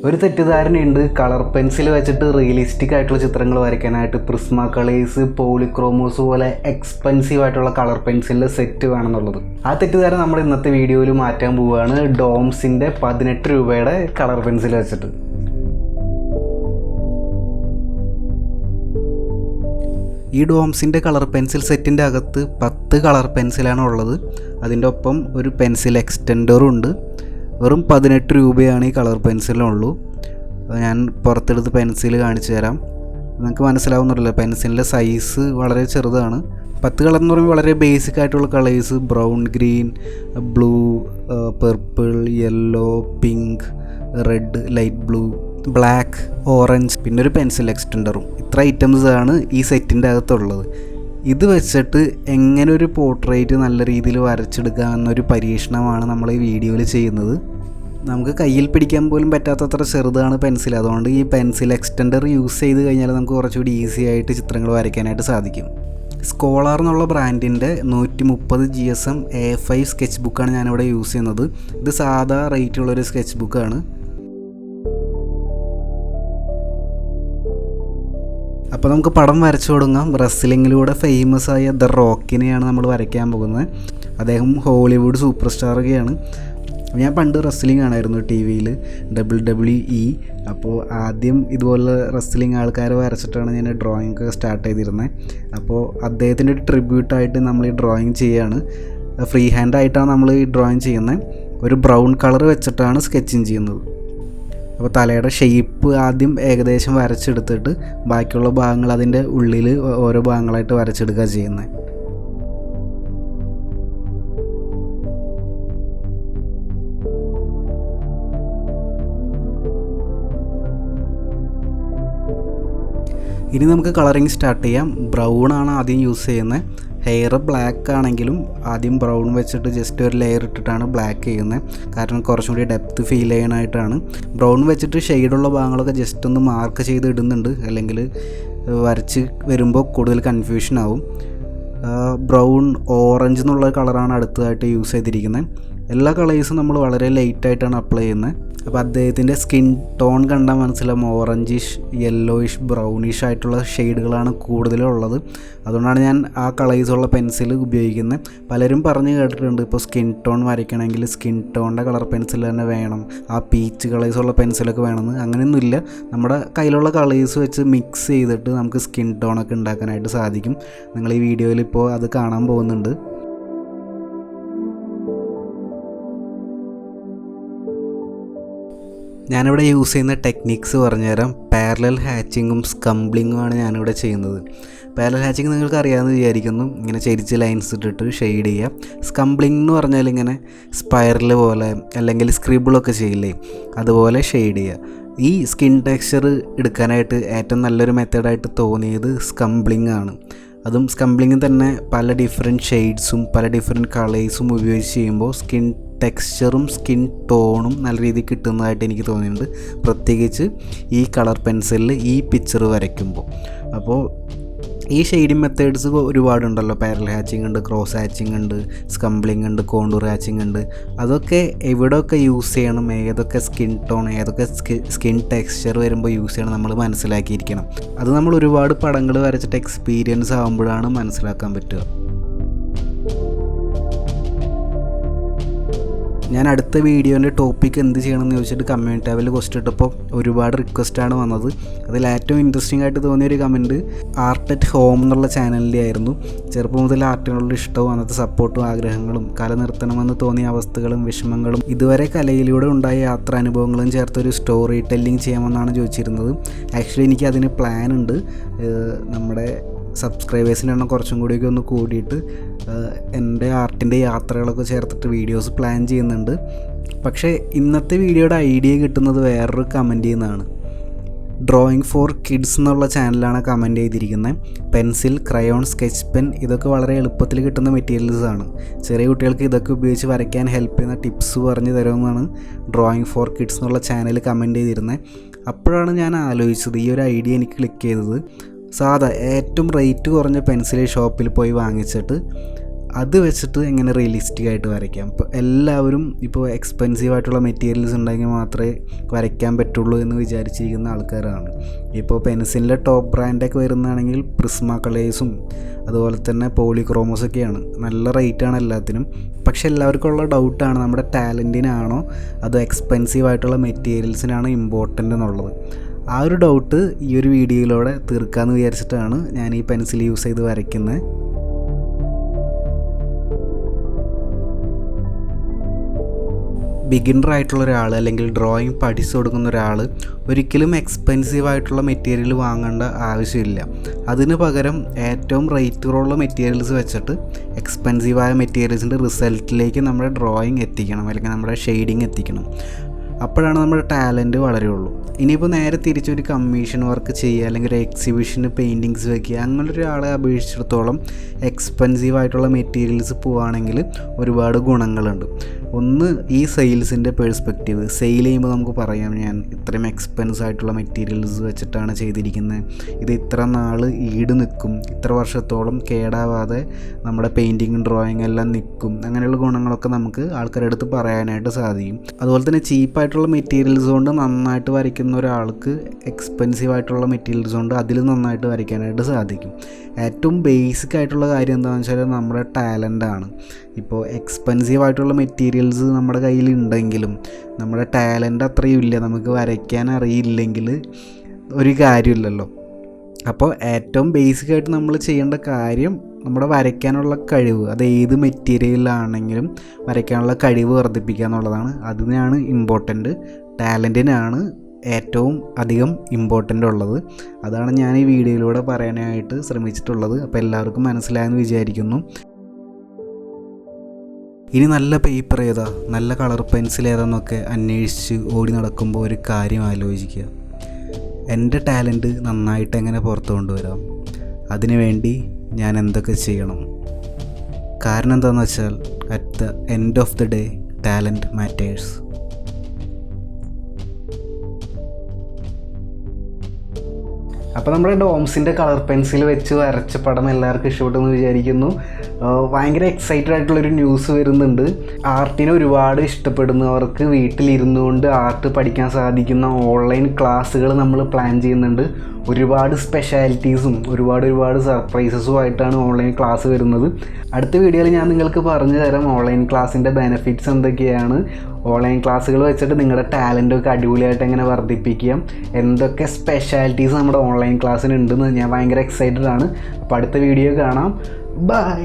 ഒരു തെറ്റിദ്ധാരണയുണ്ട് colour pencil വെച്ചിട്ട് realistic ആയിട്ടുള്ള ചിത്രങ്ങൾ വരയ്ക്കാനായിട്ട് പ്രിസ്മ കളേഴ്സ്, പോളിക്രോമോസ് പോലെ എക്സ്പെൻസീവ് ആയിട്ടുള്ള കളർ പെൻസിലിൻ്റെ സെറ്റ് വേണമെന്നുള്ളത്. ആ തെറ്റിദ്ധാരണ നമ്മൾ ഇന്നത്തെ വീഡിയോയിൽ മാറ്റാൻ പോവുകയാണ്. ഡോംസിൻ്റെ 18 രൂപയുടെ കളർ പെൻസിൽ വെച്ചിട്ട്. ഈ ഡോംസിൻ്റെ കളർ പെൻസിൽ സെറ്റിൻ്റെ അകത്ത് 10 കളർ പെൻസിലാണ് ഉള്ളത്. അതിൻ്റെ ഒപ്പം ഒരു പെൻസിൽ എക്സ്റ്റൻഡറും ഉണ്ട്. വെറും 18 രൂപയാണ് ഈ കളർ പെൻസിലിനുള്ളൂ. ഞാൻ പുറത്തെടുത്ത് പെൻസിൽ കാണിച്ചു തരാം. നിങ്ങൾക്ക് മനസ്സിലാവുന്നില്ല, പെൻസിലിൻ്റെ സൈസ് വളരെ ചെറുതാണ്. 10 കളർ എന്ന് പറയുമ്പോൾ വളരെ ബേസിക് ആയിട്ടുള്ള colours: brown, green, blue, purple, yellow, pink, red, light blue, black, orange, പിന്നെ ഒരു പെൻസിൽ എക്സ്റ്റൻഡറും. ഇത്ര ഐറ്റംസാണ് ഈ സെറ്റിൻ്റെ അകത്തുള്ളത്. ഇത് വെച്ചിട്ട് എങ്ങനെ ഒരു പോർട്രേറ്റ് നല്ല രീതിയിൽ വരച്ചെടുക്കാമെന്നൊരു പരീക്ഷണമാണ് നമ്മൾ ഈ വീഡിയോയിൽ ചെയ്യുന്നത്. നമുക്ക് കയ്യിൽ പിടിക്കാൻ പോലും പറ്റാത്തത്ര ചെറുതാണ് പെൻസിൽ. അതുകൊണ്ട് ഈ പെൻസിൽ എക്സ്റ്റൻഡർ യൂസ് ചെയ്ത് കഴിഞ്ഞാൽ നമുക്ക് കുറച്ചുകൂടി ഈസി ആയിട്ട് ചിത്രങ്ങൾ വരയ്ക്കാനായിട്ട് സാധിക്കും. സ്കോളർ എന്നുള്ള ബ്രാൻഡിൻ്റെ 130 GSM A5 സ്കെച്ച് ബുക്കാണ് ഞാനിവിടെ യൂസ് ചെയ്യുന്നത്. ഇത് സാധാ റേറ്റുള്ളൊരു സ്കെച്ച് ബുക്കാണ്. അപ്പോൾ നമുക്ക് പടം വരച്ചു തുടങ്ങാം. റെസ്ലിങ്ങിലൂടെ ഫേമസ് ആയ ദ റോക്കിനെയാണ് നമ്മൾ വരയ്ക്കാൻ പോകുന്നത്. അദ്ദേഹം ഹോളിവുഡ് സൂപ്പർ സ്റ്റാറൊക്കെയാണ്. ഞാൻ പണ്ട് റെസ്ലിംഗ് ആണായിരുന്നു TV-യിൽ, WWE. അപ്പോൾ ആദ്യം ഇതുപോലെ റെസ്ലിംഗ് ആൾക്കാർ വരച്ചിട്ടാണ് ഞാൻ ഡ്രോയിങ് ഒക്കെ സ്റ്റാർട്ട് ചെയ്തിരുന്നത്. അപ്പോൾ അദ്ദേഹത്തിൻ്റെ ഒരു ട്രിബ്യൂട്ടായിട്ട് നമ്മൾ ഈ ഡ്രോയിങ് ചെയ്യുകയാണ്. ഫ്രീ ഹാൻഡായിട്ടാണ് നമ്മൾ ഈ ഡ്രോയിങ് ചെയ്യുന്നത്. ഒരു ബ്രൗൺ കളർ വെച്ചിട്ടാണ് സ്കെച്ചിങ് ചെയ്യുന്നത്. അപ്പോൾ തലയുടെ ഷേപ്പ് ആദ്യം ഏകദേശം വരച്ചെടുത്തിട്ട് ബാക്കിയുള്ള ഭാഗങ്ങൾ അതിൻ്റെ ഉള്ളിൽ ഓരോ ഭാഗങ്ങളായിട്ട് വരച്ചെടുക്കുക ചെയ്യുന്നത്. ഇനി നമുക്ക് കളറിങ് സ്റ്റാർട്ട് ചെയ്യാം. ബ്രൗൺ ആണ് ആദ്യം യൂസ് ചെയ്യുന്നത്. ഹെയർ ബ്ലാക്ക് ആണെങ്കിലും ആദ്യം ബ്രൗൺ വെച്ചിട്ട് ജസ്റ്റ് ഒരു ലെയർ ഇട്ടിട്ടാണ് ബ്ലാക്ക് ചെയ്യുന്നത്. കാരണം കുറച്ചും കൂടി ഡെപ്ത് ഫീൽ ചെയ്യാനായിട്ടാണ്. ബ്രൗൺ വെച്ചിട്ട് ഷെയ്ഡുള്ള ഭാഗങ്ങളൊക്കെ ജസ്റ്റ് ഒന്ന് മാർക്ക് ചെയ്ത് ഇടുന്നുണ്ട്, അല്ലെങ്കിൽ വരച്ച് വരുമ്പോൾ കൂടുതൽ കൺഫ്യൂഷൻ ആവും. ബ്രൗൺ, ഓറഞ്ച് എന്നുള്ള കളറാണ് അടുത്തതായിട്ട് യൂസ് ചെയ്തിരിക്കുന്നത്. എല്ലാ കളേഴ്സും നമ്മൾ വളരെ ലൈറ്റായിട്ടാണ് അപ്ലൈ ചെയ്യുന്നത്. അപ്പോൾ അദ്ദേഹത്തിൻ്റെ സ്കിൻ ടോൺ കണ്ടാൽ മനസ്സിലാവും, ഓറഞ്ചിഷ്, യെല്ലോയിഷ്, ബ്രൗണിഷ് ആയിട്ടുള്ള ഷെയ്ഡുകളാണ് കൂടുതലുള്ളത്. അതുകൊണ്ടാണ് ഞാൻ ആ കളേഴ്സുള്ള പെൻസിൽ ഉപയോഗിക്കുന്നത്. പലരും പറഞ്ഞു കേട്ടിട്ടുണ്ട്, ഇപ്പോൾ സ്കിൻ ടോൺ വരയ്ക്കണമെങ്കിൽ സ്കിൻ ടോണിൻ്റെ കളർ പെൻസിൽ തന്നെ വേണം, ആ പീച്ച് കളേഴ്സുള്ള പെൻസിലൊക്കെ വേണമെന്ന്. അങ്ങനെയൊന്നുമില്ല. നമ്മുടെ കയ്യിലുള്ള കളേഴ്സ് വെച്ച് മിക്സ് ചെയ്തിട്ട് നമുക്ക് സ്കിൻ ടോണൊക്കെ ഉണ്ടാക്കാനായിട്ട് സാധിക്കും. നിങ്ങൾ ഈ വീഡിയോയിൽ ഇപ്പോൾ അത് കാണാൻ പോകുന്നുണ്ട്. ഞാനിവിടെ യൂസ് ചെയ്യുന്ന ടെക്നിക്സ് പറഞ്ഞുതരാം. പാരലൽ ഹാച്ചിങ്ങും സ്കംബ്ലിങ്ങുമാണ് ഞാനിവിടെ ചെയ്യുന്നത്. പാരലൽ ഹാച്ചിങ് നിങ്ങൾക്ക് അറിയാമെന്ന് വിചാരിക്കുന്നു. ഇങ്ങനെ ചെരിച്ച് ലൈൻസ് ഇട്ടിട്ട് ഷെയ്ഡ് ചെയ്യുക. സ്കംബ്ലിംഗ് എന്ന് പറഞ്ഞാൽ ഇങ്ങനെ സ്പൈറൽ പോലെ അല്ലെങ്കിൽ സ്ക്രിബിളൊക്കെ ചെയ്യില്ലേ, അതുപോലെ ഷെയ്ഡ് ചെയ്യുക. ഈ സ്കിൻ ടെക്സ്ചർ എടുക്കാനായിട്ട് ഏറ്റവും നല്ലൊരു മെത്തേഡായിട്ട് തോന്നിയത് സ്കംബ്ലിംഗ് ആണ്. അതും സ്കംബ്ലിംഗ് തന്നെ പല ഡിഫറെൻറ്റ് ഷെയ്ഡ്സും പല ഡിഫറെൻറ്റ് കളേഴ്സും ഉപയോഗിച്ച് ചെയ്യുമ്പോൾ സ്കിൻ ടെക്സ്ചറും സ്കിൻ ടോണും നല്ല രീതിയിൽ കിട്ടുന്നതായിട്ട് എനിക്ക് തോന്നിയിട്ടുണ്ട്, പ്രത്യേകിച്ച് ഈ കളർ പെൻസിലിൽ ഈ പിക്ചർ വരയ്ക്കുമ്പോൾ. അപ്പോൾ ഈ ഷെയ്ഡിങ് മെത്തേഡ്സ് ഒരുപാടുണ്ടല്ലോ. പാരലൽ ഹാച്ചിങ് ഉണ്ട്, ക്രോസ് ഹാച്ചിങ് ഉണ്ട്, സ്കംബ്ലിംഗ് ഉണ്ട്, കോണ്ടൂർ ഹാച്ചിങ് ഉണ്ട്. അതൊക്കെ എവിടെയൊക്കെ യൂസ് ചെയ്യണം, ഏതൊക്കെ സ്കിൻ ടോൺ, ഏതൊക്കെ സ്കിൻ ടെക്സ്ചർ വരുമ്പോൾ യൂസ് ചെയ്യണം നമ്മൾ മനസ്സിലാക്കിയിരിക്കണം. അത് നമ്മൾ ഒരുപാട് പടങ്ങൾ വരച്ചിട്ട് എക്സ്പീരിയൻസ് ആകുമ്പോഴാണ് മനസ്സിലാക്കാൻ പറ്റുക. ഞാൻ അടുത്ത വീഡിയോൻ്റെ ടോപ്പിക് എന്ത് ചെയ്യണമെന്ന് ചോദിച്ചിട്ട് കമൻറ്റ് ടാബിൽ ക്വസ്റ്റ് ഇട്ടപ്പോൾ ഒരുപാട് റിക്വസ്റ്റാണ് വന്നത്. അതിൽ ഏറ്റവും ഇൻട്രസ്റ്റിംഗ് ആയിട്ട് തോന്നിയൊരു കമൻറ്റ് ആർട്ട് അറ്റ് ഹോം എന്നുള്ള ചാനലിൻ്റെ ആയിരുന്നു. ചെറുപ്പം മുതൽ ആർട്ടിനുള്ള ഇഷ്ടവും അന്നത്തെ സപ്പോർട്ടും ആഗ്രഹങ്ങളും കല നിർത്തണമെന്ന് തോന്നിയ അവസ്ഥകളും വിഷമങ്ങളും ഇതുവരെ കലയിലൂടെ ഉണ്ടായ യാത്രാനുഭവങ്ങളും ചേർത്തൊരു സ്റ്റോറി ടെല്ലിങ് ചെയ്യാമെന്നാണ് ചോദിച്ചിരുന്നത്. ആക്ച്വലി എനിക്ക് അതിന് പ്ലാൻ ഉണ്ട്. നമ്മുടെ സബ്സ്ക്രൈബേഴ്സിൻ്റെ എണ്ണം കുറച്ചും കൂടിയൊക്കെ ഒന്ന് കൂടിയിട്ട് എൻ്റെ ആർട്ടിൻ്റെ യാത്രകളൊക്കെ ചേർത്തിട്ട് വീഡിയോസ് പ്ലാൻ ചെയ്യുന്നുണ്ട്. പക്ഷേ ഇന്നത്തെ വീഡിയോയുടെ ഐഡിയ കിട്ടുന്നത് വേറൊരു കമൻറ്റിൽ നിന്നാണ്. ഡ്രോയിങ് ഫോർ കിഡ്സ് എന്നുള്ള ചാനലാണ് കമൻറ്റ് ചെയ്തിരിക്കുന്നത്. പെൻസിൽ, ക്രയോൺ, സ്കെച്ച് പെൻ ഇതൊക്കെ വളരെ എളുപ്പത്തിൽ കിട്ടുന്ന മെറ്റീരിയൽസാണ്. ചെറിയ കുട്ടികൾക്ക് ഇതൊക്കെ ഉപയോഗിച്ച് വരയ്ക്കാൻ ഹെൽപ്പ് ചെയ്യുന്ന ടിപ്സ് പറഞ്ഞു തരുമെന്നാണ് ഡ്രോയിങ് ഫോർ കിഡ്സ് എന്നുള്ള ചാനൽ കമൻറ്റ് ചെയ്തിരുന്നത്. അപ്പോഴാണ് ഞാൻ ആലോചിച്ചത്, ഈ ഒരു ഐഡിയ എനിക്ക് ക്ലിക്ക് ചെയ്തത്. സാധാ ഏറ്റവും റേറ്റ് കുറഞ്ഞ പെൻസിൽ ഷോപ്പിൽ പോയി വാങ്ങിച്ചിട്ട് അത് വെച്ചിട്ട് എങ്ങനെ റിയലിസ്റ്റിക് ആയിട്ട് വരയ്ക്കാം. ഇപ്പോൾ എല്ലാവരും ഇപ്പോൾ എക്സ്പെൻസീവ് ആയിട്ടുള്ള മെറ്റീരിയൽസ് ഉണ്ടെങ്കിൽ മാത്രമേ വരയ്ക്കാൻ പറ്റുള്ളൂ എന്ന് വിചാരിച്ചിരിക്കുന്ന ആൾക്കാരാണ്. ഇപ്പോൾ പെൻസിലിൻ്റെ ടോപ്പ് ബ്രാൻഡൊക്കെ വരുന്നതാണെങ്കിൽ പ്രിസ്മ കളേഴ്സും അതുപോലെ തന്നെ പോളിക്രോമോസൊക്കെയാണ്. നല്ല റേറ്റാണ് എല്ലാത്തിനും. പക്ഷെ എല്ലാവർക്കും ഉള്ള ഡൗട്ടാണ്, നമ്മുടെ ടാലൻറ്റിനാണോ അതോ എക്സ്പെൻസീവ് ആയിട്ടുള്ള മെറ്റീരിയൽസിനാണോ ഇമ്പോർട്ടൻ്റ് എന്നുള്ളത്. ആ ഒരു ഡൗട്ട് ഈ ഒരു വീഡിയോയിലൂടെ തീർക്കാമെന്ന് വിചാരിച്ചിട്ടാണ് ഞാൻ ഈ പെൻസിൽ യൂസ് ചെയ്ത് വരയ്ക്കുന്നത്. ബിഗിനർ ആയിട്ടുള്ള ഒരാൾ അല്ലെങ്കിൽ ഡ്രോയിങ് പഠിച്ചു കൊടുക്കുന്ന ഒരാൾ ഒരിക്കലും എക്സ്പെൻസീവ് ആയിട്ടുള്ള മെറ്റീരിയൽ വാങ്ങേണ്ട ആവശ്യമില്ല. അതിന് പകരം ഏറ്റവും റേറ്റ് കുറവുള്ള മെറ്റീരിയൽസ് വെച്ചിട്ട് എക്സ്പെൻസീവായ മെറ്റീരിയൽസിൻ്റെ റിസൾട്ടിലേക്ക് നമ്മുടെ ഡ്രോയിങ് എത്തിക്കണം, അല്ലെങ്കിൽ നമ്മുടെ ഷെയ്ഡിങ് എത്തിക്കണം. അപ്പോഴാണ് നമ്മുടെ ടാലൻറ്റ് വളരുള്ളൂ. ഇനിയിപ്പോൾ നേരെ തിരിച്ചൊരു കമ്മീഷൻ വർക്ക് ചെയ്യുക അല്ലെങ്കിൽ ഒരു എക്സിബിഷന് പെയിൻറ്റിങ്സ് വയ്ക്കുക, അങ്ങനൊരാളെ അപേക്ഷിച്ചിടത്തോളം എക്സ്പെൻസീവ് ആയിട്ടുള്ള മെറ്റീരിയൽസ് പോവുകയാണെങ്കിൽ ഒരുപാട് ഗുണങ്ങളുണ്ട്. ഒന്ന്, ഈ സെയിൽസിൻ്റെ പേഴ്സ്പെക്റ്റീവ്. സെയിൽ ചെയ്യുമ്പോൾ നമുക്ക് പറയാം, ഞാൻ ഇത്രയും എക്സ്പെൻസ് ആയിട്ടുള്ള മെറ്റീരിയൽസ് വെച്ചിട്ടാണ് ചെയ്തിരിക്കുന്നത്, ഇത് ഇത്ര നാൾ ഈട് നിൽക്കും, ഇത്ര വർഷത്തോളം കേടാവാതെ നമ്മുടെ പെയിൻറ്റിങ്ങും ഡ്രോയിങ് എല്ലാം നിൽക്കും. അങ്ങനെയുള്ള ഗുണങ്ങളൊക്കെ നമുക്ക് ആൾക്കാരുടെ അടുത്ത് പറയാനായിട്ട് സാധിക്കും. അതുപോലെ തന്നെ ചീപ്പായിട്ടുള്ള മെറ്റീരിയൽസ് കൊണ്ട് നന്നായിട്ട് വരയ്ക്കുന്ന ഒരാൾക്ക് എക്സ്പെൻസീവ് ആയിട്ടുള്ള മെറ്റീരിയൽസ് കൊണ്ട് അതിൽ നന്നായിട്ട് വരയ്ക്കാനായിട്ട് സാധിക്കും. ഏറ്റവും ബേസിക് ആയിട്ടുള്ള കാര്യം എന്താണെന്ന് വെച്ചാൽ നമ്മുടെ ടാലൻ്റാണ്. ഇപ്പോൾ എക്സ്പെൻസീവ് ആയിട്ടുള്ള മെറ്റീരിയൽസ് നമ്മുടെ കയ്യിലുണ്ടെങ്കിലും നമ്മുടെ ടാലൻ്റ് അത്രയും ഇല്ല, നമുക്ക് വരയ്ക്കാൻ അറിയില്ലെങ്കിൽ ഒരു കാര്യമില്ലല്ലോ. അപ്പോൾ ഏറ്റവും ബേസിക്കായിട്ട് നമ്മൾ ചെയ്യേണ്ട കാര്യം നമ്മുടെ വരയ്ക്കാനുള്ള കഴിവ്, അത് ഏത് മെറ്റീരിയലാണെങ്കിലും വരയ്ക്കാനുള്ള കഴിവ് വർദ്ധിപ്പിക്കുക എന്നുള്ളതാണ്. അതിനാണ് ഇമ്പോർട്ടൻ്റ്. ടാലൻറ്റിനാണ് ഏറ്റവും അധികം ഇമ്പോർട്ടൻ്റ് ഉള്ളത്. അതാണ് ഞാൻ ഈ വീഡിയോയിലൂടെ പറയാനായിട്ട് ശ്രമിച്ചിട്ടുള്ളത്. അപ്പോൾ എല്ലാവർക്കും മനസ്സിലായെന്ന് വിചാരിക്കുന്നു. ഇനി നല്ല പേപ്പർ ഏതാ, നല്ല കളർ പെൻസിൽ ഏതാന്നൊക്കെ അന്വേഷിച്ച് ഓടി നടക്കുമ്പോൾ ഒരു കാര്യം ആലോചിക്കുക, എൻ്റെ ടാലൻറ്റ് നന്നായിട്ട് എങ്ങനെ പുറത്തു കൊണ്ടുവരാം, അതിനുവേണ്ടി ഞാൻ എന്തൊക്കെ ചെയ്യണം. കാരണം എന്താണെന്ന് വെച്ചാൽ at the end of the day talent matters. അപ്പോൾ നമ്മുടെ ഡോംസിൻ്റെ കളർ പെൻസിൽ വെച്ച് വരച്ച പടം എല്ലാവർക്കും ഇഷ്ടപ്പെട്ടെന്ന് വിചാരിക്കുന്നു. ഭയങ്കര എക്സൈറ്റഡ് ആയിട്ടുള്ളൊരു ന്യൂസ് വരുന്നുണ്ട്. ആർട്ടിനെ ഒരുപാട് ഇഷ്ടപ്പെടുന്നവർക്ക് വീട്ടിലിരുന്നു കൊണ്ട് ആർട്ട് പഠിക്കാൻ സാധിക്കുന്ന ഓൺലൈൻ ക്ലാസ്സുകൾ നമ്മൾ പ്ലാൻ ചെയ്യുന്നുണ്ട്. ഒരുപാട് സ്പെഷ്യാലിറ്റീസും ഒരുപാട് സർപ്രൈസസും ആയിട്ടാണ് ഓൺലൈൻ ക്ലാസ് വരുന്നത്. അടുത്ത വീഡിയോയിൽ ഞാൻ നിങ്ങൾക്ക് പറഞ്ഞു തരാം ഓൺലൈൻ ക്ലാസ്സിൻ്റെ ബെനിഫിറ്റ്സ് എന്തൊക്കെയാണ്, ഓൺലൈൻ ക്ലാസ്സുകൾ വെച്ചിട്ട് നിങ്ങളുടെ ടാലൻറ്റൊക്കെ അടിപൊളിയായിട്ട് എങ്ങനെ വർദ്ധിപ്പിക്കാം, എന്തൊക്കെ സ്പെഷ്യാലിറ്റീസ് നമ്മുടെ ഓൺലൈൻ ക്ലാസ്സിനുണ്ടെന്ന് ഞാൻ ഭയങ്കര എക്സൈറ്റഡ് ആണ്. അപ്പോൾ അടുത്ത വീഡിയോ കാണാം. ബൈ.